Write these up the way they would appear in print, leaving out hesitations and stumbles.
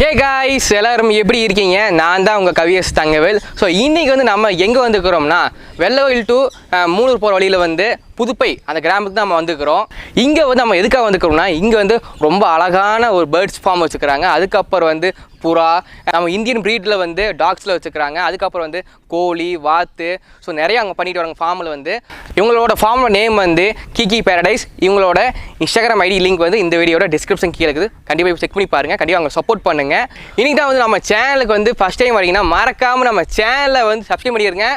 Hey guys, எல்லாரும் எப்படி இருக்கீங்க? நான் தான் உங்க கவியஸ் தங்கவேல். ஸோ இன்னைக்கு வந்து நம்ம எங்கே வந்துக்கிறோம்னா வெள்ளவயில் டு மூலூர் போகிற வழியில் வந்து புதுப்பை அந்த கிராமத்துக்கு தான் நம்ம வந்துக்கிறோம். இங்கே வந்து நம்ம எதுக்காக வந்துக்கிறோம்னா இங்கே வந்து ரொம்ப அழகான ஒரு பேர்ட்ஸ் ஃபார்ம் வச்சுக்கிறாங்க. அதுக்கப்புறம் வந்து புறா, நம்ம இந்தியன் ப்ரீடில் வந்து டாக்ஸில் வச்சுக்கிறாங்க. அதுக்கப்புறம் வந்து கோழி, வாத்து, ஸோ நிறைய அவங்க பண்ணிட்டு வராங்க ஃபார்மில் வந்து. இவங்களோட ஃபார்மோட நேம் வந்து கீ கீ பேரடைஸ். இவங்களோட இன்ஸ்டாகிராம் ஐடி லிங்க் வந்து இந்த வீடியோட டிஸ்கிரிப்ஷன் கீழே இருக்குது. கண்டிப்பாக செக் பண்ணி பாருங்கள், கண்டிப்பாக அவங்க சப்போர்ட் பண்ணுங்கள். இன்றைக்கி தான் வந்து நம்ம சேனலுக்கு வந்து ஃபஸ்ட் டைம் வரீங்கன்னா மறக்காமல் நம்ம சேனலை வந்து சப்ஸ்கிரைப் பண்ணிடுங்க.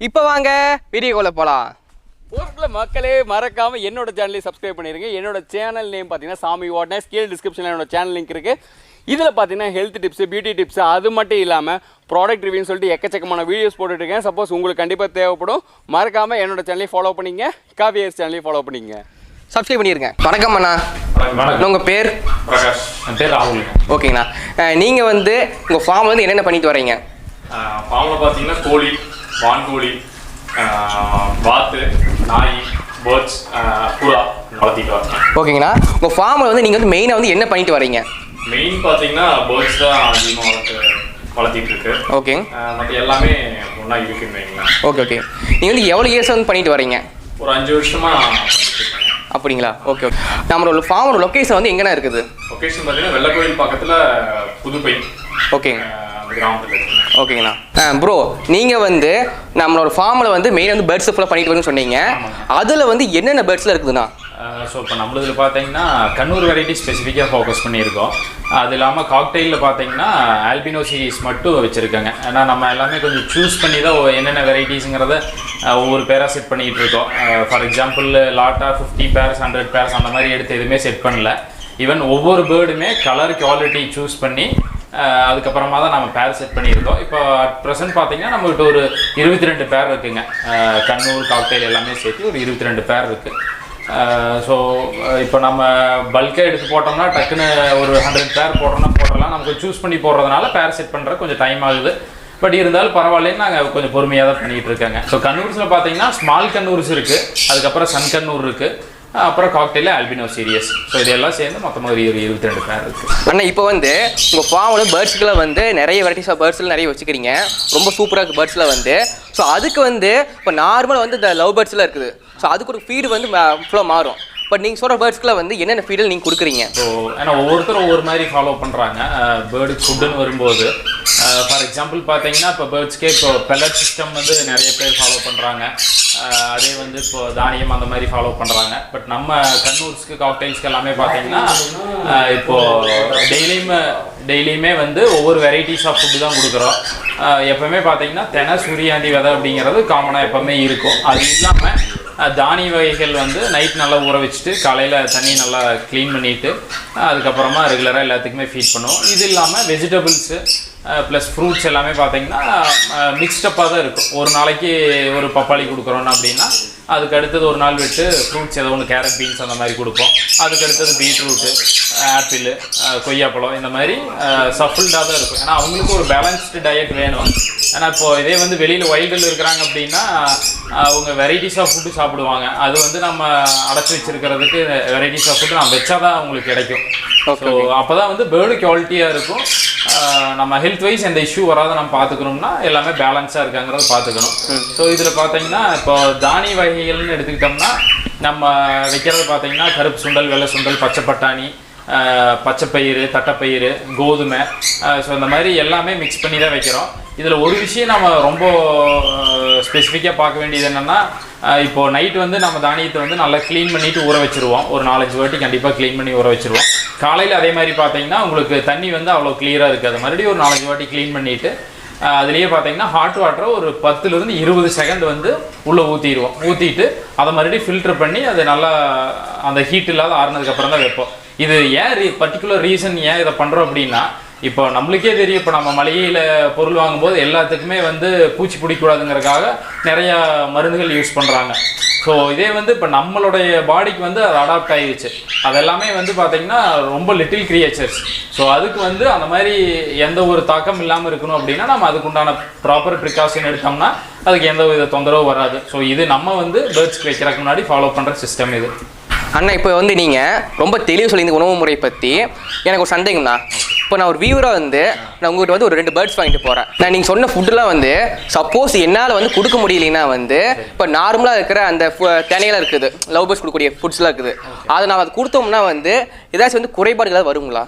இப்போ வாங்க வீடியோக்குள்ளே போகலாம். ஊருக்குள்ள மக்களே மறக்காம என்னோட சேனலையும் சப்ஸ்கிரைப் பண்ணிருங்க. என்னோட சேனல் நேம் பார்த்தீங்கன்னா சாமி வாட் நெக்ஸ்ட். கீழே டிஸ்கிரிப்ஷனில் என்னோட சேனல் லிங்க் இருக்குது. இதில் பார்த்தீங்கன்னா ஹெல்த் டிப்ஸ், பியூட்டி டிப்ஸ், அது மட்டும் இல்லாமல் ப்ராடக்ட் ரிவ்யூன்னு சொல்லிட்டு எக்கச்சக்கமான வீடியோஸ் போட்டுட்ருக்கேன். சப்போஸ் உங்களுக்கு கண்டிப்பாக தேவைப்படும், மறக்காமல் என்னோட சேனலையும் ஃபாலோ பண்ணிங்க, காவியர்ஸ் சேனலையும் ஃபாலோ பண்ணிங்க, சப்ஸ்கிரைப் பண்ணிடுங்க. வணக்கம் அண்ணா. உங்கள் பேர்? பிரகாஷ். என் பேர் ராகுல். ஓகேங்கண்ணா, நீங்கள் வந்து உங்கள் ஃபார்ம் வந்து என்னென்ன பண்ணிட்டு வரீங்க? ஃபார்மில் பார்த்தீங்கன்னா கோழி, வான்கோழி, வாத்து, நாய், பேர்ட்ஸ், புறா வளர்த்திட்டு வரேன். ஓகேங்கண்ணா, உங்கள் ஃபார்மில் வந்து நீங்கள் வந்து மெயினாக வந்து என்ன பண்ணிட்டு வரீங்க? மெயின் பார்த்தீங்கன்னா பேர்ட்ஸ் தான் அதிகமாக வளர்த்திட்டு இருக்கு. ஓகே, மற்ற எல்லாமே ஒன்றா இருக்குன்னு வைங்களேன். Okay okay. நீங்கள் வந்து எவ்வளோ இயர்ஸ் வந்து பண்ணிட்டு வரீங்க? ஒரு 5 வருஷமாக பண்ணிட்டு இருக்கேன். அப்படிங்களா? Okay okay. நம்மளோட ஃபார்மோட லொக்கேஷன் வந்து எங்கேனா இருக்குது? லொக்கேஷன் பார்த்தீங்கன்னா வெள்ளக்கோயில் பக்கத்தில் புதுப்பை. ஓகேங்க, அந்த கிராமத்தில் இருக்குங்க. ஓகேங்கண்ணா. ப்ரோ, நீங்கள் வந்து நம்மளோட ஃபார்மில் வந்து மெயின் வந்து பேர்ட்ஸ் ஃபுல்லாக பண்ணிட்டு வரணும்னு சொன்னீங்க. அதில் வந்து என்னென்ன பேர்ட்ஸ்லாம் இருக்குதுண்ணா? ஸோ இப்போ நம்மளதில் பார்த்தீங்கன்னா கண்ணூர் வெரைட்டி ஸ்பெசிஃபிக்காக ஃபோக்கஸ் பண்ணியிருக்கோம். அது இல்லாமல் காக்டெயிலில் பார்த்தீங்கன்னா ஆல்பினோ சீரீஸ் மட்டும் வச்சுருக்காங்க. ஏன்னா நம்ம எல்லாமே கொஞ்சம் சூஸ் பண்ணி தான் என்னென்ன வெரைட்டிஸுங்கிறத ஒவ்வொரு பேராக செட் பண்ணிகிட்டு இருக்கோம். ஃபார் எக்ஸாம்பிள் லாட்டாக 50 பேர்ஸ் 100 பேர்ஸ் அந்த மாதிரி எடுத்து எதுவுமே செட் பண்ணல. ஈவன் ஒவ்வொரு பேர்டுமே கலர் குவாலிட்டி சூஸ் பண்ணி அதுக்கப்புறமா தான் நம்ம பேர் செட் பண்ணியிருக்கோம். இப்போ அட் ப்ரெசென்ட் பார்த்தீங்கன்னா நம்மகிட்ட ஒரு 22 பேர் இருக்குங்க. கண்ணூர் காக்டெயில் எல்லாமே சேர்த்து ஒரு 22 பேர் இருக்குது. ஸோ இப்போ நம்ம பல்காக எடுத்து போட்டோம்னா டக்குன்னு ஒரு 100 பேர் போட்டோம்னா போடலாம். நமக்கு சூஸ் பண்ணி போடுறதுனால பேர் செட் பண்ணுறது கொஞ்சம் டைம் ஆகுது. பட் இருந்தாலும் பரவாயில்லன்னு நாங்கள் கொஞ்சம் பொறுமையாக தான் பண்ணிகிட்டு இருக்காங்க. ஸோ கண்ணூர்ஸில் பார்த்தீங்கன்னா ஸ்மால் கண்ணூர்ஸ் இருக்குது, அதுக்கப்புறம் சன் கண்ணூர் இருக்குது, அப்புறம் காக்டெயில் ஆல்பினோ சீரியஸ். ஸோ இதெல்லாம் சேர்ந்து மொத்தமாக ஒரு 22 பேர் இருக்குது. அண்ணா, இப்போ வந்து உங்கள் ஃபார்மில் பேர்ட்ஸுக்குள்ள வந்து நிறைய வெரைட்டிஸ் ஆஃப் பேர்ட்ஸில் நிறைய வச்சுக்கிறீங்க. ரொம்ப சூப்பராக இருக்குது பேர்ட்ஸில் வந்து. ஸோ அதுக்கு வந்து இப்போ நார்மலாக வந்து இந்த லவ் பேர்ட்ஸ்லாம் இருக்குது. ஸோ அதுக்கு ஒரு ஃபீடு வந்து ஃபுல்லாக மாறும். பட் நீங்கள் சொல்கிற பேர்ட்ஸ்க்குலாம் வந்து என்னென்ன ஃபீடில் நீங்கள் கொடுக்குறீங்க? ஸோ ஏன்னா ஒவ்வொருத்தரும் ஒவ்வொரு மாதிரி ஃபாலோ பண்ணுறாங்க. பேர்டுக்கு ஃபுட்டுன்னு வரும்போது ஃபார் எக்ஸாம்பிள் பார்த்தீங்கன்னா இப்போ பேர்ட்ஸ்க்கே இப்போ பெல்லட் சிஸ்டம் வந்து நிறைய பேர் ஃபாலோ பண்ணுறாங்க. அதே வந்து இப்போ தானியம் அந்த மாதிரி ஃபாலோ பண்ணுறாங்க. பட் நம்ம கண்ணூர்ஸ்க்கு காக்டெயில்ஸ்க்கு எல்லாமே பார்த்தீங்கன்னா இப்போது டெய்லியுமே வந்து ஒவ்வொரு வெரைட்டிஸ் ஆஃப் ஃபுட்டு தான் கொடுக்குறோம். எப்போவுமே பார்த்தீங்கன்னா தெனை, சூரியாண்டி விதை அப்படிங்கிறது காமனாக எப்போவுமே இருக்கும். அது இல்லாமல் தானிய வகைகள் வந்து நைட் நல்லா ஊற வச்சுட்டு காலையில் தண்ணி நல்லா க்ளீன் பண்ணிவிட்டு அதுக்கப்புறமா ரெகுலராக எல்லாத்துக்குமே ஃபீட் பண்ணுவோம். இது இல்லாமல் வெஜிடபிள்ஸு ப்ளஸ் ஃப்ரூட்ஸ் எல்லாமே பார்த்தீங்கன்னா மிக்ஸ்டப்பாக தான் இருக்கும். ஒரு நாளைக்கு ஒரு பப்பாளி கொடுக்குறோன்னு அப்படின்னா அதுக்கு அடுத்தது ஒரு நாள் விட்டு ஃப்ரூட்ஸ் ஏதோ ஒன்று கேரட், பீன்ஸ் அந்த மாதிரி கொடுப்போம். அதுக்கு அடுத்தது பீட்ரூட்டு, ஆப்பிள், கொய்யாப்பழம் இந்த மாதிரி சஃபில்டாக தான் இருக்கும். ஏன்னா அவங்களுக்கு ஒரு பேலன்ஸ்டு டயட் வேணும். ஏன்னா இப்போது இதே வந்து வெளியில் வைல்டில் இருக்கிறாங்க அப்படின்னா அவங்க வெரைட்டிஸ் ஆஃப் ஃபுட்டு சாப்பிடுவாங்க. அது வந்து நம்ம அடைச்சி வச்சுருக்கிறதுக்கு வெரைட்டிஸ் ஆஃப் ஃபுட்டு நம்ம வச்சா தான் அவங்களுக்கு கிடைக்கும். ஸோ அப்போ தான் வந்து பேர்டு குவாலிட்டியாக இருக்கும். நம்ம ஹெல்த் வைஸ் எந்த இஷ்யூ வராத நம்ம பார்த்துக்கணும்னா எல்லாமே பேலன்ஸாக இருக்காங்கிறத பார்த்துக்கணும். ஸோ இதில் பார்த்தீங்கன்னா இப்போ தானிய வகைகள்னு எடுத்துக்கிட்டோம்னா நம்ம வைக்கிறது பார்த்தீங்கன்னா கருப்பு சுண்டல், வெள்ளை சுண்டல், பச்சை பட்டாணி, பச்சைப்பயிறு, தட்டைப்பயிறு, கோதுமை, ஸோ இந்த மாதிரி எல்லாமே மிக்ஸ் பண்ணி தான் வைக்கிறோம். இதில் ஒரு விஷயம் நம்ம ரொம்ப ஸ்பெசிஃபிக்காக பார்க்க வேண்டியது என்னென்னா இப்போது நைட்டு வந்து நம்ம தானியத்தை வந்து நல்லா க்ளீன் பண்ணிவிட்டு ஊற வச்சுருவோம். ஒரு 4-5 வாட்டி கண்டிப்பாக க்ளீன் பண்ணி ஊற வச்சுருவோம். காலையில் அதே மாதிரி பார்த்தீங்கன்னா உங்களுக்கு தண்ணி வந்து அவ்வளோ கிளியராக இருக்காது. மறுபடியும் ஒரு 4-5 வாட்டி க்ளீன் பண்ணிவிட்டு அதுலேயே பார்த்தீங்கன்னா ஹாட் வாட்டரை ஒரு 10 to 20 செகண்ட் வந்து உள்ளே ஊற்றிட்டு அதை மறுபடியும் ஃபில்டர் பண்ணி அது நல்லா அந்த ஹீட் இல்லாத ஆறுனதுக்கப்புறம் தான் வைப்போம். இது ஏன் பர்டிகுலர் ரீசன் ஏன் இதை பண்ணுறோம் அப்படின்னா இப்போ நம்மளுக்கே தெரியும். இப்போ நம்ம மளிகையில் பொருள் வாங்கும்போது எல்லாத்துக்குமே வந்து பூச்சி பிடிக்கூடாதுங்கிறதுக்காக நிறையா மருந்துகள் யூஸ் பண்ணுறாங்க. ஸோ இதே வந்து இப்போ நம்மளுடைய பாடிக்கு வந்து அது அடாப்ட் ஆகிடுச்சு. அதெல்லாமே வந்து பார்த்திங்கன்னா ரொம்ப லிட்டில் கிரியேச்சர்ஸ். ஸோ அதுக்கு வந்து அந்த மாதிரி எந்த ஒரு தாக்கம் இல்லாமல் இருக்கணும் அப்படின்னா நம்ம அதுக்குண்டான ப்ராப்பர் ப்ரிகாஷன் எடுத்தோம்னா அதுக்கு எந்த வித தொந்தரவும் வராது. ஸோ இது நம்ம வந்து பேர்ட்ஸ்க்கு வைக்கிறதுக்கு முன்னாடி ஃபாலோ பண்ணுற சிஸ்டம் இது. அண்ணா, இப்போ வந்து நீங்கள் ரொம்ப தெளிவு சொல்லி இந்த உணவு முறை பற்றி எனக்கு ஒரு சந்தேகம்ண்ணா. இப்போ நான் ஒரு வியூவராக வந்து நான் உங்கள்கிட்ட வந்து ஒரு 2 பேர்ட்ஸ் வாங்கிட்டு போகிறேன். நான் நீங்கள் சொன்ன ஃபுட்டுலாம் வந்து சப்போஸ் என்னால் வந்து கொடுக்க முடியலைன்னா வந்து இப்போ நார்மலாக இருக்கிற அந்த தினையெல்லாம் இருக்குது, லவ் பேர்ட்ஸ் கொடுக்கக்கூடிய ஃபுட்ஸ்லாம் இருக்குது, அதை நான் அது கொடுத்தோம்னா வந்து ஏதாச்சும் வந்து குறைபாடுகள் ஏதாவது வருங்களா?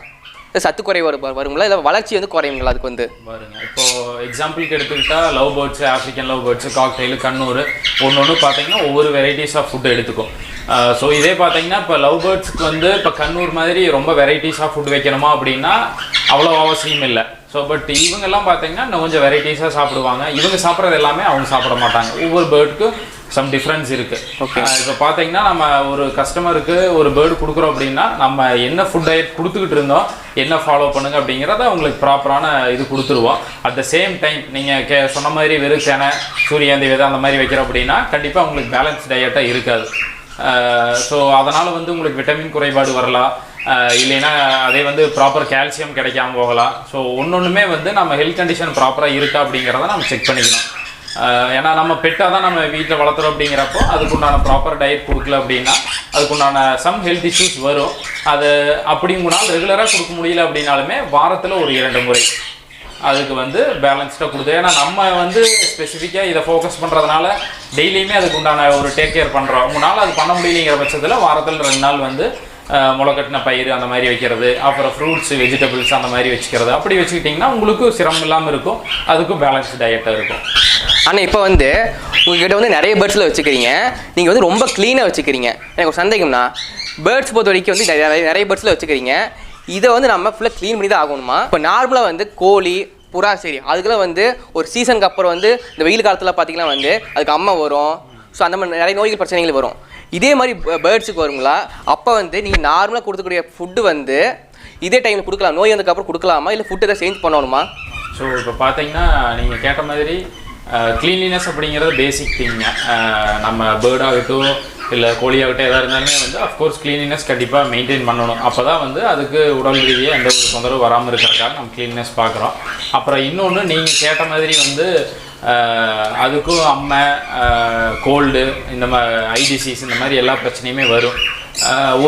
சத்து குறைபாடு வருங்களா? இல்லை வளர்ச்சி வந்து குறையுங்களா அதுக்கு வந்து? வருங்க. இப்போ எக்ஸாம்பிளுக்கு எடுத்துக்கிட்டா love birds, African love birds, cocktail, Kannur ஒன்று பார்த்தீங்கன்னா ஒவ்வொரு வெரைட்டிஸ் ஆஃப் ஃபுட் எடுத்துக்கும். ஸோ இதே பார்த்தீங்கன்னா இப்போ லவ் பேர்ட்ஸ்க்கு வந்து இப்போ கண்ணூர் மாதிரி ரொம்ப வெரைட்டிஸ் ஆஃப் ஃபுட் வைக்கணுமா அப்படின்னா அவ்வளோ அவசியம் இல்லை. ஸோ பட் இவங்கெல்லாம் பார்த்தீங்கன்னா இன்னும் கொஞ்சம் வெரைட்டிஸாக சாப்பிடுவாங்க. இவங்க சாப்பிட்றது எல்லாமே அவங்க சாப்பிட மாட்டாங்க. ஒவ்வொரு பேர்டுக்கும் சம் டிஃப்ரென்ஸ் இருக்குது. இப்போ பார்த்தீங்கன்னா நம்ம ஒரு கஸ்டமருக்கு ஒரு பேர்டு கொடுக்குறோம் அப்படின்னா நம்ம என்ன ஃபுட் டயட் கொடுத்துக்கிட்டு இருந்தோம், என்ன ஃபாலோ பண்ணுங்க அப்படிங்கிறத அவங்களுக்கு ப்ராப்பரான இது கொடுத்துருவோம். அட் த சேம் டைம் நீங்கள் சொன்ன மாதிரி வெறும் சேனை, சூரியகாந்தி விதை அந்த மாதிரி வைக்கிறோம் அப்படின்னா கண்டிப்பாக உங்களுக்கு பேலன்ஸ் டயட்டாக இருக்காது. ஸோ அதனால் வந்து உங்களுக்கு விட்டமின் குறைபாடு வரலாம், இல்லைன்னா அதே வந்து ப்ராப்பர் கால்சியம் கிடைக்காம போகலாம். ஸோ ஒன்றுமே வந்து நம்ம ஹெல்த் கண்டிஷன் ப்ராப்பராக இருக்கா அப்படிங்கிறத நம்ம செக் பண்ணிக்கணும். ஏன்னா நம்ம பெட்டாக தான் நம்ம வீட்டில் வளர்த்துறோம் அப்படிங்கிறப்போ அதுக்குண்டான ப்ராப்பர் டயட் கொடுக்கல அப்படின்னா அதுக்குண்டான சம் ஹெல்த் இஷ்யூஸ் வரும். அது அப்படிங்கனால ரெகுலராக கொடுக்க முடியல அப்படின்னாலுமே வாரத்தில் ஒரு 2 முறை அதுக்கு வந்து பேலன்ஸ்டாக கொடுத்து, ஏன்னா நம்ம வந்து ஸ்பெசிஃபிக்காக இதை ஃபோக்கஸ் பண்ணுறதுனால டெய்லியுமே அதுக்கு உண்டான ஒரு டேக் கேர் பண்ணுறோம். உங்களால் அது பண்ண முடியலைங்கிற பட்சத்தில் வாரத்தில் 2 நாள் வந்து முளைக்கட்டின பயிர் அந்த மாதிரி வைக்கிறது, அப்புறம் ஃப்ரூட்ஸ், வெஜிடபிள்ஸ் அந்த மாதிரி வச்சுக்கிறது. அப்படி வச்சுக்கிட்டிங்கன்னா உங்களுக்கு சிரமம் இல்லாமல் இருக்கும், அதுக்கும் பேலன்ஸ் டயட்டாக இருக்கும். ஆனால் இப்போ வந்து உங்கள்கிட்ட வந்து நிறைய பேர்ட்ஸில் வச்சுக்கிறீங்க, நீங்கள் வந்து ரொம்ப க்ளீனாக வச்சுக்கிறீங்க. எனக்கு ஒரு சந்தேகம்னா பேர்ட்ஸ் பொறுத்த வரைக்கும் வந்து நிறைய பேர்ட்ஸில் வச்சுக்கிறீங்க, இதை வந்து நம்ம ஃபுல்லாக க்ளீன் பண்ணி தான் ஆகணுமா? இப்போ நார்மலாக வந்து கோழி, புறா, சரி அதுக்கெல்லாம் வந்து ஒரு சீசனுக்கு அப்புறம் வந்து இந்த வெயில் காலத்தில் பார்த்திங்கன்னா வந்து அதுக்கு அம்மை வரும். ஸோ அந்த மாதிரி நிறைய நோய்கள் பிரச்சனைகள் வரும். இதே மாதிரி பேர்ட்ஸுக்கு வருங்களா? அப்போ வந்து நீங்கள் நார்மலாக கொடுக்கக்கூடிய ஃபுட்டு வந்து இதே டைமில் கொடுக்கலாம், நோய் வந்ததுக்கப்புறம் கொடுக்கலாமா, இல்லை ஃபுட்டு எதாவது சேஞ்ச் பண்ணணுமா? ஸோ இப்போ பார்த்தீங்கன்னா நீங்கள் கேட்ட மாதிரி க்ளீன்லினஸ் அப்படிங்கிறது பேசிக் திங்க. நம்ம பேர்டாகட்டும் இல்லை கோழியாகட்டும் எதாக இருந்தாலுமே வந்து அஃப்கோர்ஸ் க்ளீன்லினஸ் கண்டிப்பாக மெயின்டைன் பண்ணணும். அப்போ தான் வந்து அதுக்கு உடல் ரீதியாக எந்த ஒரு தொந்தரவு வராமல் இருக்கிறதுக்காக நம்ம க்ளீன்லினஸ் பார்க்குறோம். அப்புறம் இன்னொன்று நீங்கள் கேட்ட மாதிரி வந்து அதுக்கும் அம்மை, கோல்டு, இந்த மாதிரி ஐ டிசீஸ், இந்த மாதிரி எல்லா பிரச்சனையுமே வரும்.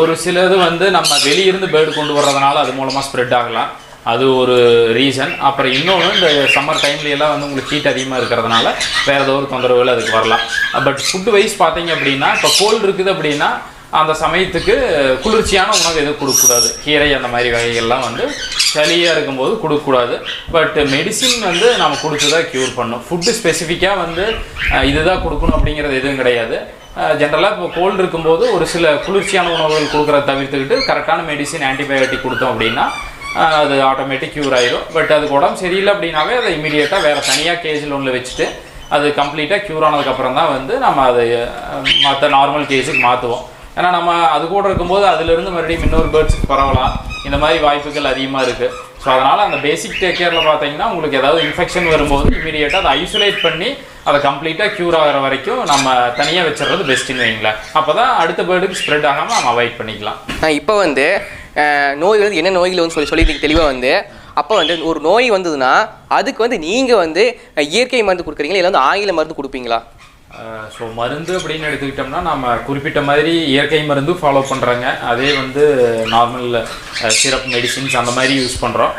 ஒரு சிலது வந்து நம்ம வெளியிருந்து பேர்டு கொண்டு வர்றதுனால அது மூலமாக ஸ்ப்ரெட் ஆகலாம், அது ஒரு ரீசன். அப்புறம் இன்னொன்று இந்த சம்மர் டைம்லையெல்லாம் வந்து உங்களுக்கு ஹீட் அதிகமாக இருக்கிறதுனால வேறு ஏதோ ஒரு தொந்தரவுகள் அதுக்கு வரலாம். பட் ஃபுட்டு வைஸ் பார்த்தீங்க அப்படின்னா இப்போ கோல்டு இருக்குது அப்படின்னா அந்த சமயத்துக்கு குளிர்ச்சியான உணவு எதுவும் கொடுக்கக்கூடாது. கீரை அந்த மாதிரி வகைகள்லாம் வந்து சளியாக இருக்கும்போது கொடுக்கக்கூடாது. பட் மெடிசின் வந்து நம்ம கொடுத்து தான் க்யூர் பண்ணணும். ஃபுட்டு ஸ்பெசிஃபிக்காக வந்து இதுதான் கொடுக்கணும் அப்படிங்கிறது எதுவும் கிடையாது. ஜென்ரலாக இப்போ கோல்டு இருக்கும்போது ஒரு சில குளிர்ச்சியான உணவுகள் கொடுக்குறத தவிர்த்துக்கிட்டு கரெக்டான மெடிசின், ஆன்டிபயோட்டிக் கொடுத்தோம் அப்படின்னா அது ஆட்டோமேட்டிக் க்யூர் ஆயிடும். பட் அதுக்கு உடம்பு சரியில்லை அப்படின்னாவே அதை இமீடியட்டாக வேறு தனியாக கேஜில் ஒன்று வச்சுட்டு அது கம்ப்ளீட்டாக க்யூர் ஆனதுக்கப்புறம் தான் வந்து நம்ம அதை மற்ற நார்மல் கேஸுக்கு மாற்றுவோம். ஏன்னா நம்ம அது கூட இருக்கும்போது அதுலேருந்து மறுபடியும் இன்னொரு பேர்ட்ஸுக்கு பரவலாம், இந்த மாதிரி வாய்ப்புகள் அதிகமாக இருக்குது. ஸோ அதனால் அந்த பேசிக் டேக் கேரில் பார்த்தீங்கன்னா உங்களுக்கு ஏதாவது இன்ஃபெக்ஷன் வரும்போது இமீடியட்டாக அதை ஐசோலேட் பண்ணி அதை கம்ப்ளீட்டாக க்யூர் ஆகிற வரைக்கும் நம்ம தனியாக வச்சுறது பெஸ்ட்டுன்னு வைங்களேன். அப்போ தான் அடுத்த பேர்டுக்கு ஸ்ப்ரெட் ஆகாமல் நம்ம அவாய்ட் பண்ணிக்கலாம். இப்போ வந்து நோய் வந்து என்ன நோய்கள் வந்து சொல்லிட்டு தெளிவாக வந்து அப்போ வந்து ஒரு நோய் வந்ததுன்னா அதுக்கு வந்து நீங்கள் வந்து இயற்கை மருந்து கொடுக்குறீங்களா, இல்லை வந்து ஆங்கில மருந்து கொடுப்பீங்களா? ஸோ மருந்து அப்படின்னு எடுத்துக்கிட்டோம்னா நம்ம குறிப்பிட்ட மாதிரி இயற்கை மருந்து ஃபாலோ பண்ணுறாங்க, அதே வந்து நார்மல் சிரப் மெடிசின்ஸ் அந்த மாதிரி யூஸ் பண்ணுறோம்.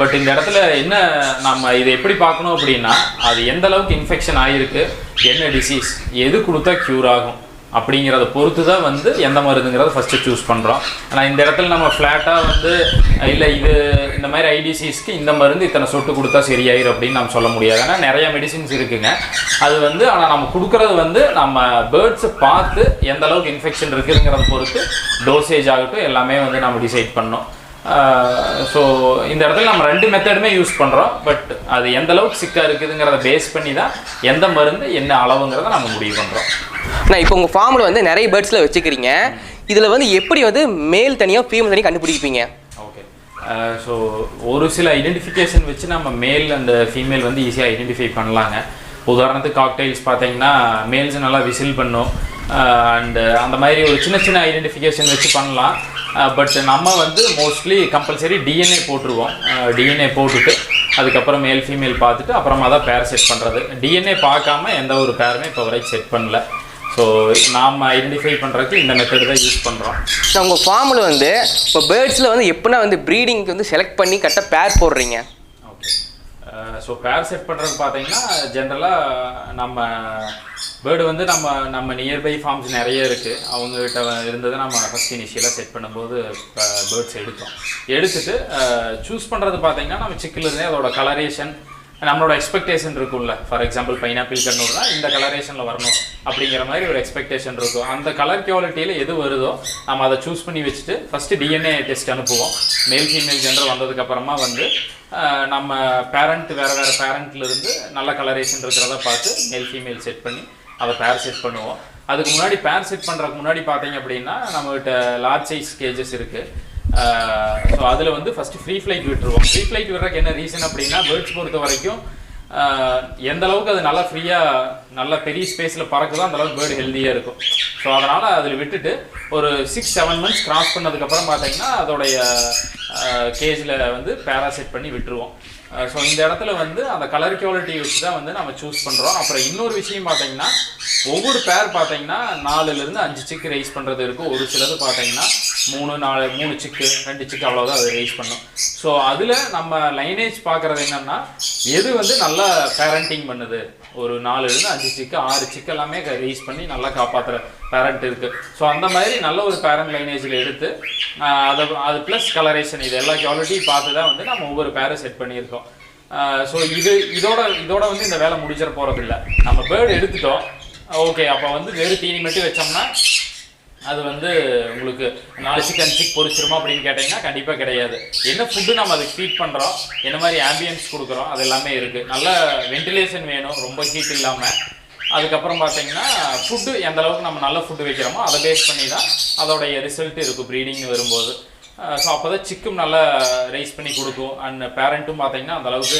பட் இந்த இடத்துல என்ன நம்ம இதை எப்படி பார்க்கணும் அப்படின்னா அது எந்த அளவுக்கு இன்ஃபெக்ஷன் ஆகிருக்கு, என்ன டிசீஸ், எது கொடுத்தா க்யூர் ஆகும் அப்படிங்கிறத பொறுத்து தான் வந்து எந்த மருந்துங்கிறத ஃபஸ்ட்டு சூஸ் பண்ணுறோம். ஆனால் இந்த இடத்துல நம்ம ஃப்ளாட்டாக வந்து இல்லை இது இந்த மாதிரி ஐடிசிஸ்க்கு இந்த மருந்து இத்தனை சொட்டு கொடுத்தா சரியாயிரும் அப்படின்னு நம்ம சொல்ல முடியாது. ஏன்னா நிறைய மெடிசின்ஸ் இருக்குங்க. அது வந்து ஆனால் நம்ம கொடுக்குறது வந்து நம்ம பேர்ட்ஸை பார்த்து எந்த அளவுக்கு இன்ஃபெக்ஷன் இருக்குதுங்கிறத பொறுத்து டோசேஜ் ஆகட்டும் எல்லாமே வந்து நம்ம டிசைட் பண்ணோம். ஸோ இந்த இடத்துல நம்ம 2 மெத்தடுமே யூஸ் பண்ணுறோம். பட் அது எந்த அளவுக்கு சிக்காக இருக்குதுங்கிறத பேஸ் பண்ணி தான் எந்த மருந்து என்ன அளவுங்கிறத நம்ம முடிவு பண்ணுறோம். நான் இப்போ உங்கள் ஃபார்மில் வந்து நிறைய பேர்ட்ஸில் வச்சுக்கிறீங்க, இதில் வந்து எப்படி வந்து மேல் தனியாக ஃபீமேல் தனியாக கண்டுபிடிப்பீங்க? ஓகே, ஸோ ஒரு சில ஐடென்டிஃபிகேஷன் வச்சு நம்ம மேல் அண்ட் ஃபீமேல் வந்து ஈஸியாக ஐடென்டிஃபை பண்ணலாங்க. உதாரணத்துக்கு காக்டைல்ஸ் பார்த்தீங்கன்னா மேல்ஸ் நல்லா விசில் பண்ணும், அண்டு அந்த மாதிரி ஒரு சின்ன சின்ன ஐடென்டிஃபிகேஷன் வச்சு பண்ணலாம். பட் நம்ம வந்து மோஸ்ட்லி கம்பல்சரி டிஎன்ஏ போட்டுருவோம். டிஎன்ஏ போட்டுட்டு அதுக்கப்புறம் மேல் ஃபீமேல் பார்த்துட்டு அப்புறமா தான் பேர் செட் பண்ணுறது. டிஎன்ஏ பார்க்காம எந்த ஒரு பேருமே இப்போ வரைக்கும் செட் பண்ணல. ஸோ ஸோ நாம் ஐடென்டிஃபை பண்ணுறதுக்கு இந்த மெத்தட் தான் யூஸ் பண்ணுறோம். ஸோ உங்கள் ஃபார்மில் வந்து இப்போ பேர்ட்ஸில் வந்து எப்படின்னா வந்து ப்ரீடிங்க்கு வந்து செலக்ட் பண்ணி கரெக்டாக பேர் போடுறீங்க? ஓகே, ஸோ பேர் செட் பண்ணுறதுக்கு பார்த்தீங்கன்னா ஜென்ரலாக நம்ம பேர்டு வந்து நம்ம நியர்பை ஃபார்ம்ஸ் நிறைய இருக்குது. அவங்ககிட்ட இருந்ததை நம்ம ஃபஸ்ட் இனிஷியலாக செட் பண்ணும்போது பேர்ட்ஸ் எடுத்துட்டு சூஸ் பண்ணுறது பார்த்தீங்கன்னா நம்ம சிக்கிலிருந்தே அதோட கலரேஷன் நம்மளோட எக்ஸ்பெக்டேஷன் இருக்கும்ல. ஃபார் எக்ஸாம்பிள் பைனாப்பிள் கண்ணூர்னா இந்த கலரேஷனில் வரணும் அப்படிங்கிற மாதிரி ஒரு எக்ஸ்பெக்டேஷன் இருக்கும். அந்த கலர் குவாலிட்டியில் எது வருதோ நம்ம அதை சூஸ் பண்ணி வச்சுட்டு ஃபஸ்ட்டு டிஎன்ஏ டெஸ்ட் அனுப்புவோம். மேல் ஃபீமேல் ஜெண்டர் வந்ததுக்கப்புறமா வந்து நம்ம பேரண்ட் வேறு பேரண்ட்லேருந்து நல்ல கலரேஷன் இருக்கிறத பார்த்து மேல் ஃபீமேல் செட் பண்ணி அதை பேர் செட் பண்ணுவோம். அதுக்கு முன்னாடி பேர் செட் பண்ணுறதுக்கு முன்னாடி பார்த்தீங்க அப்படின்னா நம்மகிட்ட லார்ஜ் சைஸ் கேஜஸ் இருக்குது. ஸோ அதில் வந்து ஃபஸ்ட்டு ஃப்ரீ ஃப்ளைட் விட்டுருவோம். ஃப்ரீ ஃப்ளைட் விடுறதுக்கு என்ன ரீசன் அப்படின்னா பேர்ட்ஸ் பொறுத்த வரைக்கும் எந்த அளவுக்கு அது நல்லா ஃப்ரீயாக நல்லா பெரிய ஸ்பேஸில் பறக்குதோ அந்த அளவுக்கு பேர்டு ஹெல்த்தியாக இருக்கும். ஸோ அதனால் அதில் விட்டுட்டு ஒரு 6-7 months கிராஸ் பண்ணதுக்கப்புறம் பார்த்தீங்கன்னா அதோடைய கேஜில் வந்து பேரா செட் பண்ணி விட்டுருவோம். ஸோ இந்த இடத்துல வந்து அந்த கலர் குவாலிட்டி வச்சு தான் வந்து நம்ம சூஸ் பண்ணுறோம். அப்புறம் இன்னொரு விஷயம் பார்த்தீங்கன்னா ஒவ்வொரு பேர் பார்த்தீங்கன்னா 4லேருந்து 5 சிக்கு ரைஸ் பண்ணுறது இருக்கும். ஒரு சிலது பார்த்தீங்கன்னா 3 சிக்கு 2 சிக்கு அவ்வளோதான் அது ரைஸ் பண்ணும். ஸோ அதில் நம்ம லைனேஜ் பார்க்குறது என்னென்னா எது வந்து நல்லா பேரண்டிங் பண்ணுது, ஒரு 4லேருந்து 5 சிக்கு 6 சிக்கு எல்லாமே ரைஸ் பண்ணி நல்லா காப்பாற்றுற பேரண்ட் இருக்குது. ஸோ அந்த மாதிரி நல்ல ஒரு பேரண்ட் லைனேஜில் எடுத்து அது ப்ளஸ் கலரேஷன் இது எல்லா குவாலிட்டியும் பார்த்து தான் வந்து நம்ம ஒவ்வொரு பேரை செட் பண்ணியிருக்கோம். ஸோ இதோட வந்து இந்த வேலை முடிச்சிட போகிறது இல்லை. நம்ம பேர்டு எடுத்துட்டோம், ஓகே, அப்போ வந்து வெறும் தீனி மட்டும் வச்சோம்னா அது வந்து உங்களுக்கு 4 சிக்கு 5 சிக்கு பொரிச்சிருமா அப்படின்னு கேட்டிங்கன்னா கண்டிப்பாக கிடையாது. என்ன ஃபுட்டு நம்ம அதுக்கு ஃபீட் பண்ணுறோம், என்ன மாதிரி ஆம்பியன்ஸ் கொடுக்குறோம், அது எல்லாமே இருக்குது. நல்ல வென்டிலேஷன் வேணும், ரொம்ப ஹீட் இல்லாமல். அதுக்கப்புறம் பார்த்தீங்கன்னா ஃபுட்டு எந்த அளவுக்கு நம்ம நல்ல ஃபுட்டு வைக்கிறோமோ அதை பேஸ் பண்ணி தான் அதோடைய ரிசல்ட் இருக்கும் ப்ரீடிங்னு வரும்போது. ஸோ அப்போ தான் சிக்கும் நல்லா ரைஸ் பண்ணி கொடுக்கும். அண்ட் பேரண்ட்டும் பார்த்தீங்கன்னா அந்தளவுக்கு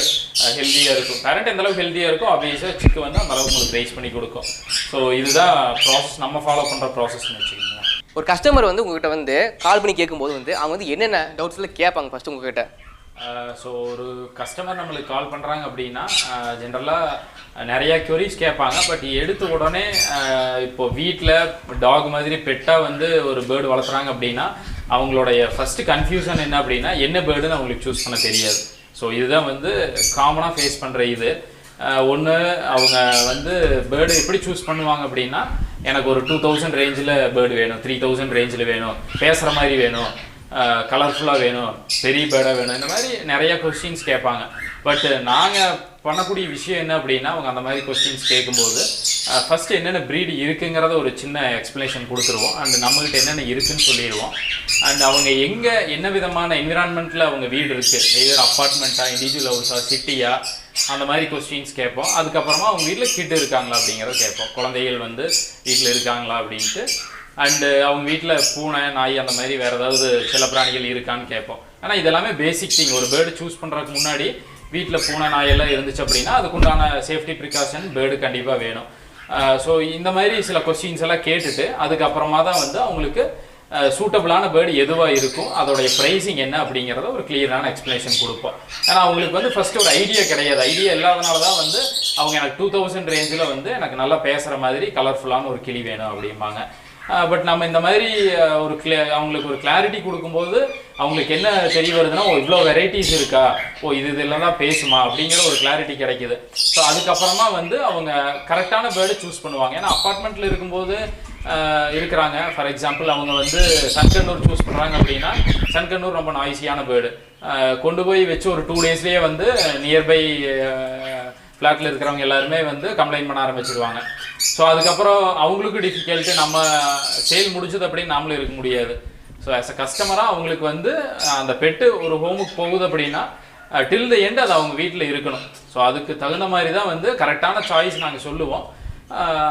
ஹெல்த்தியாக இருக்கும். பேரண்ட் எந்த அளவுக்கு ஹெல்த்தியாக இருக்கும் ஆப்வியஸாக சிக்கு வந்து அந்தளவுக்கு உங்களுக்கு ரைஸ் பண்ணி கொடுக்கும். ஸோ இதுதான் ப்ராசஸ், நம்ம ஃபாலோ பண்ணுற ப்ராசஸ்ன்னு வச்சுக்கோங்க. ஒரு கஸ்டமர் வந்து உங்ககிட்ட வந்து கால் பண்ணி கேட்கும்போது வந்து அவங்க வந்து என்னென்ன டவுட்ஸில் கேட்பாங்க ஃபஸ்ட்டு உங்ககிட்ட? ஸோ ஒரு கஸ்டமர் நம்மளுக்கு கால் பண்ணுறாங்க அப்படின்னா ஜென்ரலாக நிறையா க்யூரிஸ் கேட்பாங்க. பட் எடுத்த உடனே இப்போது வீட்டில் டாக் மாதிரி பெட்டாக வந்து ஒரு பேர்டு வளர்த்துறாங்க அப்படின்னா அவங்களுடைய ஃபஸ்ட்டு கன்ஃபியூஷன் என்ன அப்படின்னா என்ன பேர்டுன்னு அவங்களுக்கு சூஸ் பண்ண தெரியாது. ஸோ இதுதான் வந்து காமனாக ஃபேஸ் பண்ணுற இது. ஒன்று அவங்க வந்து பேர்டு எப்படி சூஸ் பண்ணுவாங்க அப்படின்னா எனக்கு ஒரு 2000 ரேஞ்சில் பேர்டு வேணும், 3000 ரேஞ்சில் வேணும், பேசுகிற மாதிரி வேணும், கலர்ஃபுல்லாக வேணும், பெரிய பேர்டாக வேணும், இந்த மாதிரி நிறைய கொஸ்டின்ஸ் கேட்பாங்க. பட் நாங்கள் பண்ணக்கூடிய விஷயம் என்ன அப்படின்னா அவங்க அந்த மாதிரி கொஸ்டின்ஸ் கேட்கும்போது ஃபஸ்ட்டு என்னென்ன ப்ரீடு இருக்குங்கிறத ஒரு சின்ன எக்ஸ்ப்ளனேஷன் கொடுத்துருவோம். அண்ட் நம்மகிட்ட என்னென்ன இருக்குதுன்னு சொல்லிடுவோம். அண்ட் அவங்க எங்கே என்ன விதமான என்விரான்மெண்ட்டில் அவங்க வீடு இருக்குது, எதோ அப்பார்ட்மெண்ட்டா, இண்டிவிஜுவல் ஹவுஸா, சிட்டியா, அந்த மாதிரி கொஸ்டின்ஸ் கேட்போம். அதுக்கப்புறமா அவங்க வீட்டில் கிட் இருக்காங்களா அப்படிங்கிறத கேட்போம். குழந்தைகள் வந்து வீட்டில் இருக்காங்களா அப்படின்ட்டு. அண்டு அவங்க வீட்டில் பூனை, நாய் அந்த மாதிரி வேறு ஏதாவது செல்லப்பிராணிகள் இருக்கான்னு கேட்போம். ஆனால் இதெல்லாமே பேசிக் திங். ஒரு பேர்டு சூஸ் பண்ணுறதுக்கு முன்னாடி வீட்டில் பூனை, நாயெல்லாம் இருந்துச்சு அப்படின்னா அதுக்குண்டான சேஃப்டி ப்ரிகாஷன் பேர்டு கண்டிப்பாக வேணும். ஸோ இந்த மாதிரி சில கொஸ்டின்ஸ் எல்லாம் கேட்டுட்டு அதுக்கப்புறமா தான் வந்து அவங்களுக்கு சூட்டபிளான பேர்டு எதுவாக இருக்கும், அதோடைய ப்ரைஸிங் என்ன அப்படிங்கிறத ஒரு கிளியரான எக்ஸ்ப்ளனேஷன் கொடுப்போம். ஏன்னா அவங்களுக்கு வந்து ஃபஸ்ட்டு ஒரு ஐடியா கிடையாது. ஐடியா இல்லாதனால தான் வந்து அவங்க எனக்கு 2000 ரேஞ்சில் வந்து எனக்கு நல்லா பேசுகிற மாதிரி கலர்ஃபுல்லான ஒரு கிளி வேணும் அப்படிம்பாங்க. பட் நம்ம இந்த மாதிரி அவங்களுக்கு ஒரு கிளாரிட்டி கொடுக்கும்போது அவங்களுக்கு என்ன தெரிய வருதுன்னா இவ்வளோ வெரைட்டிஸ் இருக்கா, இதெல்லாம் தான் பேசுமா அப்படிங்கிற ஒரு கிளாரிட்டி கிடைக்குது. ஸோ அதுக்கப்புறமா வந்து அவங்க கரெக்டான பேர்டு சூஸ் பண்ணுவாங்க. ஏன்னா அப்பார்ட்மெண்ட்டில் இருக்கும்போது இருக்கிறாங்க. ஃபார் எக்ஸாம்பிள் அவங்க வந்து சன்கண்ணூர் சூஸ் பண்ணுறாங்க அப்படின்னா சன்கண்ணூர் ரொம்ப நாய்ஸியான பேர்டு. கொண்டு போய் வச்சு ஒரு 2 daysலேயே வந்து நியர்பை ஃப்ளாட்டில் இருக்கிறவங்க எல்லாருமே வந்து கம்ப்ளைண்ட் பண்ண ஆரம்பிச்சிடுவாங்க. ஸோ அதுக்கப்புறம் அவங்களுக்கும் டிஃபிகல்ட்டு, நம்ம சேல் முடிச்சது அப்படின்னு நாமளும் இருக்க முடியாது. ஸோ ஆஸ் அ கஸ்டமராக அவங்களுக்கு வந்து அந்த பெட்டு ஒரு ஹோமுக்கு போகுது அப்படின்னா டில் த எண்ட் அது அவங்க வீட்டில் இருக்கணும். ஸோ அதுக்கு தகுந்த மாதிரி தான் வந்து கரெக்டான சாய்ஸ் நாங்கள் சொல்லுவோம்.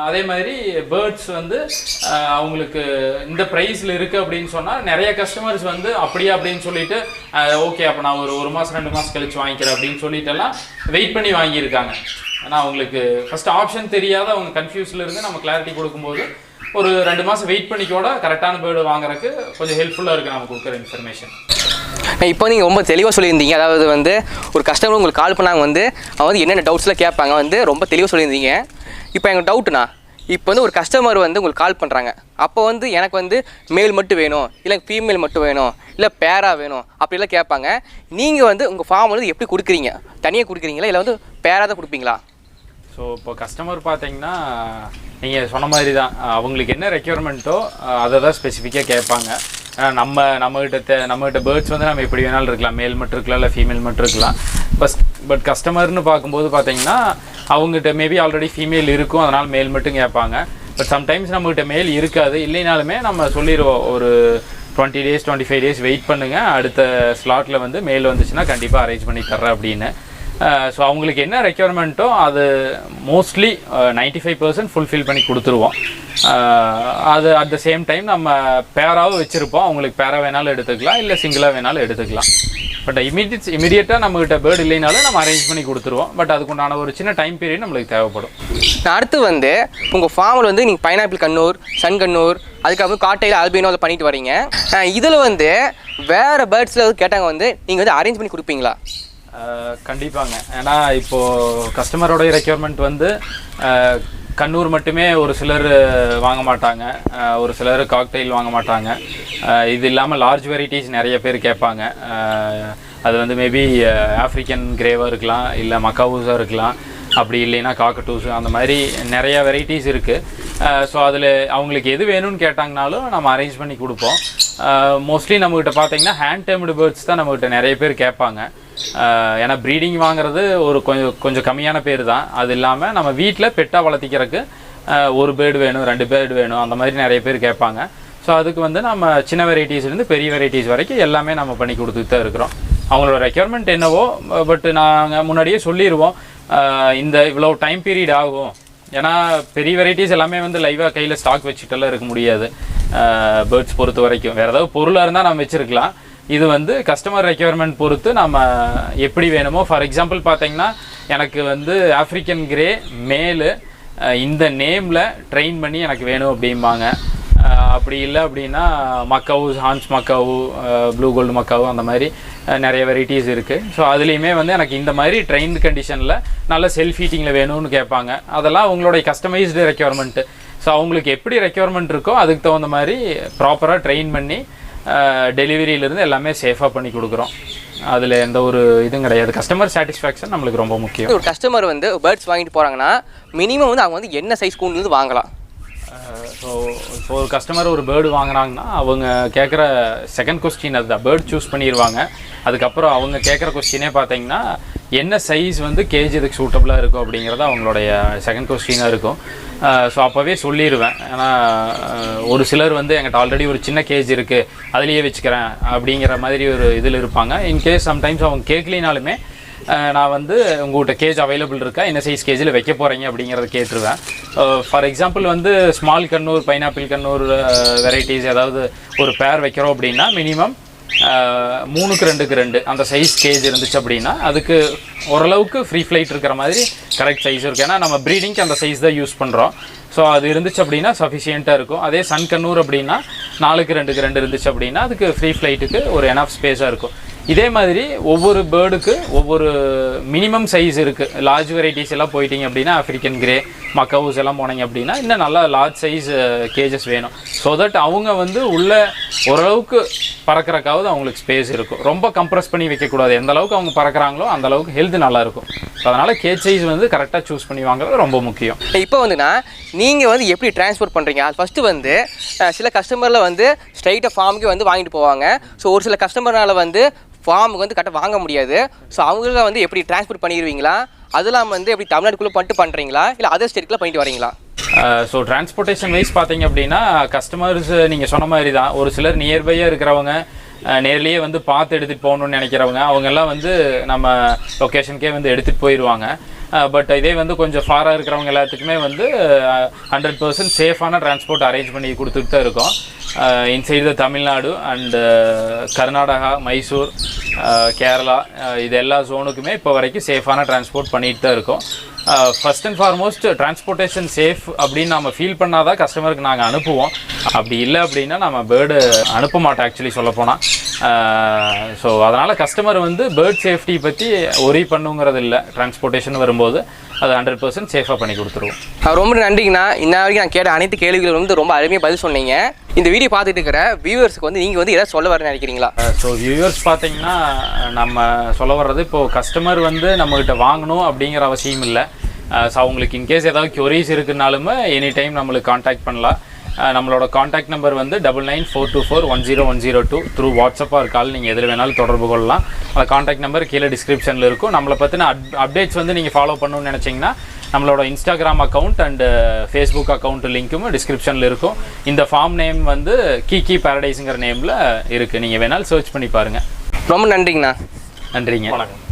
அதே மாதிரி பேர்ட்ஸ் வந்து அவங்களுக்கு இந்த ப்ரைஸில் இருக்குது அப்படின்னு சொன்னால் நிறைய கஸ்டமர்ஸ் வந்து அப்படியே அப்படின்னு சொல்லிட்டு ஓகே அப்போ நான் ஒரு மாதம் 2 மாதம் கழிச்சு வாங்கிக்கிறேன் அப்படின்னு சொல்லிட்டெல்லாம் வெயிட் பண்ணி வாங்கியிருக்காங்க. ஏன்னா அவங்களுக்கு ஃபஸ்ட் ஆப்ஷன் தெரியாத அவங்க கன்ஃபியூஸில் இருந்து நம்ம கிளாரிட்டி கொடுக்கும்போது ஒரு 2 மாதம் வெயிட் பண்ணி கூட கரெக்டான பேர்டு வாங்குறதுக்கு கொஞ்சம் ஹெல்ப்ஃபுல்லாக இருக்குது நம்ம கொடுக்குற இன்ஃபர்மேஷன். இப்போ நீங்கள் ரொம்ப தெளிவாக சொல்லியிருந்தீங்க. அதாவது வந்து ஒரு கஸ்டமர் உங்களுக்கு கால் பண்ணாங்க வந்து அவங்க வந்து என்னென்ன டவுட்ஸில் கேட்பாங்க வந்து ரொம்ப தெளிவாக சொல்லியிருந்தீங்க. இப்போ எங்கள் டவுட்னா இப்போ வந்து ஒரு கஸ்டமர் வந்து உங்களுக்கு கால் பண்ணுறாங்க, அப்போ வந்து எனக்கு வந்து மேல் மட்டும் வேணும், இல்லை ஃபீமேல் மட்டும் வேணும், இல்லை பேரா வேணும் அப்படிலாம் கேட்பாங்க. நீங்கள் வந்து உங்கள் ஃபார்ம் வந்து எப்படி கொடுக்குறீங்க? தனியாக கொடுக்குறீங்களா இல்லை வந்து பேரா தான் கொடுப்பீங்களா? ஸோ இப்போ கஸ்டமர் பார்த்தீங்கன்னா நீங்கள் சொன்ன மாதிரி தான், அவங்களுக்கு என்ன ரெக்யர்மெண்ட்டோ அதை தான் ஸ்பெசிஃபிக்காக கேட்பாங்க. நம்மகிட்ட பேர்ட்ஸ் வந்து நம்ம எப்படி வேணாலும் இருக்கலாம், மேல் மட்டும் இருக்கலாம் இல்லை ஃபீமேல் மட்டும் இருக்கலாம். பட் கஸ்டமர்னு பார்க்கும்போது பார்த்தீங்கன்னா அவங்ககிட்ட மேபி ஆல்ரெடி ஃபீமேல் இருக்கும், அதனால் மேல் மட்டும் கேட்பாங்க. பட் சம்டைம்ஸ் நம்மகிட்ட மேல் இருக்காது, இல்லைனாலுமே நம்ம சொல்லிடுவோம் ஒரு 20 days 25 days வெயிட் பண்ணுங்கள், அடுத்த ஸ்லாட்டில் வந்து மேல் வந்துச்சுன்னா கண்டிப்பாக அரேஞ்ச் பண்ணி தர்றேன் அப்படின்னு. ஸோ அவங்களுக்கு என்ன ரெக்யர்மெண்ட்டோ அது மோஸ்ட்லி 95% ஃபுல்ஃபில் பண்ணி கொடுத்துருவோம். அது அட் த சேம் டைம் நம்ம பேராகவும் வச்சுருப்போம், அவங்களுக்கு பேரா வேணாலும் எடுத்துக்கலாம் இல்லை சிங்கிளாக வேணாலும் எடுத்துக்கலாம். பட் இமீடியட்டாக நம்மகிட்ட பேர்டு இல்லைனாலும் நம்ம அரேஞ்ச் பண்ணி கொடுத்துருவோம். பட் அதுக்குண்டான ஒரு சின்ன டைம் பீரியட் நம்மளுக்கு தேவைப்படும். அடுத்து வந்து உங்கள் ஃபார்மில் வந்து நீங்கள் பைனாப்பிள் கண்ணூர், சன் கண்ணூர், அதுக்கப்புறம் காட்டையில் ஆல்பினோ அதை பண்ணிட்டு வரீங்க. இதில் வந்து வேறு பேர்ட்ஸில் வந்து கேட்டாங்க வந்து நீங்கள் வந்து அரேஞ்ச் பண்ணி கொடுப்பீங்களா? கண்டிப்பாங்க. ஏன்னா இப்போது கஸ்டமரோடைய ரெக்யர்மெண்ட் வந்து கண்ணூர் மட்டுமே ஒரு சிலர் வாங்க மாட்டாங்க, ஒரு சிலர் காக்டெயில் வாங்க மாட்டாங்க. இது இல்லாமல் லார்ஜ் வெரைட்டிஸ் நிறைய பேர் கேட்பாங்க. அது வந்து மேபி ஆஃப்ரிக்கன் கிரேவாக இருக்கலாம், இல்லை மக்காவூஸாக இருக்கலாம், அப்படி இல்லைன்னா காக்கட்டூஸ், அந்த மாதிரி நிறையா வெரைட்டிஸ் இருக்குது. ஸோ அதில் அவங்களுக்கு எது வேணும்னு கேட்டாங்கனாலும் நம்ம அரேஞ்ச் பண்ணி கொடுப்போம். மோஸ்ட்லி நம்மக்கிட்ட பார்த்தீங்கன்னா ஹேண்ட் டேம்டு பேர்ட்ஸ் தான் நம்மக்கிட்ட நிறைய பேர் கேட்பாங்க. ஏன்னா ப்ரீடிங் வாங்குறது ஒரு கொஞ்சம் கம்மியான பேர் தான். அது இல்லாமல் நம்ம வீட்டில் பெட்டாக வளர்த்திக்கிறதுக்கு ஒரு பேர்டு வேணும், 2 பேர்டு வேணும், அந்த மாதிரி நிறைய பேர் கேட்பாங்க. ஸோ அதுக்கு வந்து நம்ம சின்ன வெரைட்டிஸ்லேருந்து பெரிய வெரைட்டிஸ் வரைக்கும் எல்லாமே நம்ம பண்ணி கொடுத்துட்டு தான் இருக்கிறோம். அவங்களோட ரெக்யர்மெண்ட் என்னவோ, பட் நாங்கள் முன்னாடியே சொல்லிடுவோம் இந்த இவ்வளோ டைம் பீரியட் ஆகும். ஏன்னா பெரிய வெரைட்டிஸ் எல்லாமே வந்து லைவாக கையில் ஸ்டாக் வச்சுட்டெல்லாம் இருக்க முடியாது. பேர்ட்ஸ் பொறுத்த வரைக்கும் வேறு ஏதாவது பொருளாக இருந்தால் நம்ம வச்சுருக்கலாம். இது வந்து கஸ்டமர் ரெக்யர்மெண்ட் பொறுத்து நம்ம எப்படி வேணுமோ. ஃபார் எக்ஸாம்பிள் பார்த்தீங்கன்னா எனக்கு வந்து ஆஃப்ரிக்கன் கிரே மேலு இந்த நேமில் ட்ரெயின் பண்ணி எனக்கு வேணும் அப்படிம்பாங்க. அப்படி இல்லை அப்படின்னா macaw, Hahn's macaw, blue gold macaw, அந்த மாதிரி நிறைய வெரைட்டிஸ் இருக்குது. ஸோ அதுலேயுமே வந்து எனக்கு இந்த மாதிரி ட்ரெயின் கண்டிஷனில் நல்ல செல்ஃப் ஹீட்டிங்கில் வேணும்னு கேட்பாங்க. அதெல்லாம் அவங்களுடைய கஸ்டமைஸ்டு ரெக்யர்மெண்ட்டு. ஸோ அவங்களுக்கு எப்படி ரெக்யர்மெண்ட் இருக்கோ அதுக்கு தகுந்த மாதிரி ப்ராப்பராக ட்ரெயின் பண்ணி டெலிவரியிலேருந்து எல்லாமே சேஃபாக பண்ணி கொடுக்குறோம். அதில் எந்த ஒரு இதுவும் கிடையாது. கஸ்டமர் சாட்டிஸ்ஃபேக்ஷன் நம்மளுக்கு ரொம்ப முக்கியம். ஒரு கஸ்டமர் வந்து பேர்ட்ஸ் வாங்கிட்டு போகிறாங்கன்னா மினிமம் வந்து அவங்க வந்து என்ன சைஸ் கூண்டு வாங்கலாம்? ஸோ ஒரு கஸ்டமர் ஒரு பேர்டு வாங்கினாங்கன்னா அவங்க கேட்குற செகண்ட் கொஸ்டின் அதுதான், பேர்டு சூஸ் பண்ணிடுவாங்க. அதுக்கப்புறம் அவங்க கேட்குற கொஸ்டினே பார்த்தீங்கன்னா என்ன சைஸ் வந்து கேஜ் இதுக்கு சூட்டபுளாக இருக்கும் அப்படிங்கிறது அவங்களுடைய செகண்ட் கொஸ்டினாக இருக்கும். ஸோ அப்போவே சொல்லிடுவேன். ஏன்னா ஒரு சிலர் வந்து என்கிட்ட ஆல்ரெடி ஒரு சின்ன கேஜ் இருக்குது அதுலேயே வச்சுக்கிறேன் அப்படிங்கிற மாதிரி ஒரு இதில் இருப்பாங்க. இன்கேஸ் சம்டைம்ஸ் அவங்க கேட்கலினாலுமே நான் வந்து உங்கள்கிட்ட கேஜ் அவைலபிள் இருக்கா, என்ன சைஸ் கேஜில் வைக்க போகிறீங்க அப்படிங்கிறத கேட்டுருவேன். ஃபார் எக்ஸாம்பிள் வந்து small Kannur, pineapple Kannur varieties ஏதாவது ஒரு பேர் வைக்கிறோம் அப்படின்னா மினிமம் 3x2 அந்த சைஸ் கேஜ் இருந்துச்சு அப்படின்னா அதுக்கு ஓரளவுக்கு ஃப்ரீ ஃப்ளைட் இருக்கிற மாதிரி கரெக்ட் சைஸ் இருக்கும். ஏன்னா நம்ம ப்ரீடிங்க்கு அந்த சைஸ் தான் யூஸ் பண்ணுறோம். ஸோ அது இருந்துச்சு அப்படின்னா சஃபிஷியண்ட்டாக இருக்கும். அதே சன் கண்ணூர் அப்படின்னா 4x2 இருந்துச்சு அப்படின்னா அதுக்கு ஃப்ரீ ஃப்ளைட்டுக்கு ஒரு எனஃப் ஸ்பேஸாக இருக்கும். இதே மாதிரி ஒவ்வொரு பேர்டுக்கு ஒவ்வொரு மினிமம் சைஸ் இருக்குது. லார்ஜ் வெரைட்டிஸ் எல்லாம் போயிட்டீங்க அப்படின்னா ஆஃப்ரிக்கன் கிரே, மக்காவூஸ் எல்லாம் போனீங்க அப்படின்னா இன்னும் நல்லா லார்ஜ் சைஸ் கேஜஸ் வேணும். ஸோ தட் அவங்க வந்து உள்ள ஓரளவுக்கு பறக்கிறக்காவது அவங்களுக்கு ஸ்பேஸ் இருக்கும். ரொம்ப கம்ப்ரெஸ் பண்ணி வைக்கக்கூடாது. எந்த அளவுக்கு அவங்க பறக்கிறாங்களோ அந்த அளவுக்கு ஹெல்த் நல்லாயிருக்கும். ஸோ அதனால் கேஜ் சைஸ் வந்து கரெக்டாக சூஸ் பண்ணி வாங்குறது ரொம்ப முக்கியம். இப்போ வந்துன்னா நீங்கள் வந்து எப்படி டிரான்ஸ்போர்ட் பண்ணுறீங்க? அது ஃபஸ்ட்டு வந்து சில கஸ்டமரில் வந்து ஸ்ட்ரைட்டாக ஃபார்முக்கு வந்து வாங்கிட்டு போவாங்க. ஸோ ஒரு சில கஸ்டமர்னால் வந்து ஃபார்முக்கு வந்து கரெக்டாக வாங்க முடியாது. ஸோ அவங்களுக்கு வந்து எப்படி டிரான்ஸ்போர்ட் பண்ணிடுவீங்களா? அதெல்லாம் வந்து எப்படி தமிழ்நாட்டுக்குள்ளே பண்ணிட்டு பண்ணுறீங்களா இல்லை அதர் ஸ்டேட்டுக்குள்ளே பண்ணிட்டு வரீங்களா? ஸோ டிரான்ஸ்போர்ட்டேஷன் வைஸ் பார்த்தீங்க அப்படின்னா கஸ்டமர்ஸ் நீங்கள் சொன்ன மாதிரி தான். ஒரு சிலர் நியர்பையாக இருக்கிறவங்க, நேர்லேயே வந்து பார்த்து எடுத்துகிட்டு போகணுன்னு நினைக்கிறவங்க, அவங்கெல்லாம் வந்து நம்ம லொக்கேஷனுக்கே வந்து எடுத்துகிட்டு போயிடுவாங்க. பட் இதே வந்து கொஞ்சம் ஃபாராக இருக்கிறவங்க எல்லாத்துக்குமே வந்து 100% சேஃபான டிரான்ஸ்போர்ட் அரேஞ்ச் பண்ணி கொடுத்துட்டு தான் இருக்கோம். இன்சைடு தமிழ்நாடு அண்டு கர்நாடகா, மைசூர், கேரளா, இது எல்லா ஜோனுக்குமே இப்போ வரைக்கும் சேஃபான டிரான்ஸ்போர்ட் பண்ணிட்டு தான் இருக்கோம். First and foremost transportation safe அப்படின்னு நம்ம ஃபீல் பண்ணாதான் கஸ்டமருக்கு நாங்கள் அனுப்புவோம். அப்படி இல்லை அப்படின்னா நம்ம பேர்டு அனுப்ப மாட்டோம் ஆக்சுவலி சொல்லப்போனால். ஸோ அதனால் கஸ்டமர் வந்து பேர்ட் சேஃப்டி பற்றி ஒரி பண்ணுங்கிறது இல்லை. டிரான்ஸ்போர்ட்டேஷன் வரும்போது அது 100% சேஃபாக பண்ணி கொடுத்துருவோம். ரொம்ப நன்றிங்கண்ணா. இன்ன வரைக்கும் நான் கேட்ட அனைத்து கேள்விகளும் வந்து ரொம்ப அருமையாக பதில் சொன்னீங்க. இந்த வீடியோ பார்த்துட்டு இருக்கிற வியூவர்ஸுக்கு வந்து நீங்கள் வந்து எதாவது சொல்ல வரேன்னு நினைக்கிறீங்களா? ஸோ வியூவர்ஸ் பார்த்தீங்கன்னா நம்ம சொல்ல வர்றது இப்போது கஸ்டமர் வந்து நம்மகிட்ட வாங்கணும் அப்படிங்கிற அவசியம் இல்லை. ஸோ அவங்களுக்கு இன்கேஸ் ஏதாவது க்யூரிஸ் இருக்குனாலுமே எனி டைம் நம்மளுக்கு காண்டாக்ட் பண்ணலாம். நம்மளோட காண்டாக்ட் நம்பர் வந்து 9942410102 த்ரூ வாட்ஸ்அப் ஆர் கால் நீங்கள் எதில் வேணாலும் தொடர்பு கொள்ளலாம். அந்த காண்டாக்ட் நம்பர் கீழே டிஸ்கிரிப்ஷனில் இருக்கும். நம்மளை பற்றின அப்டேட்ஸ் வந்து நீங்கள் ஃபாலோ பண்ணணும்னு நினச்சிங்கன்னா நம்மளோட Instagram account and Facebook account லிங்க்கும் டிஸ்கிரிப்ஷனில் இருக்கும். இந்த ஃபார்ம் நேம் வந்து கீ கீ பேரடைஸுங்கிற நேமில் இருக்குது. நீங்கள் வேணாலும் சர்ச் பண்ணி பாருங்கள். ரொம்ப நன்றிங்கண்ணா. நன்றிங்க. வணக்கம்.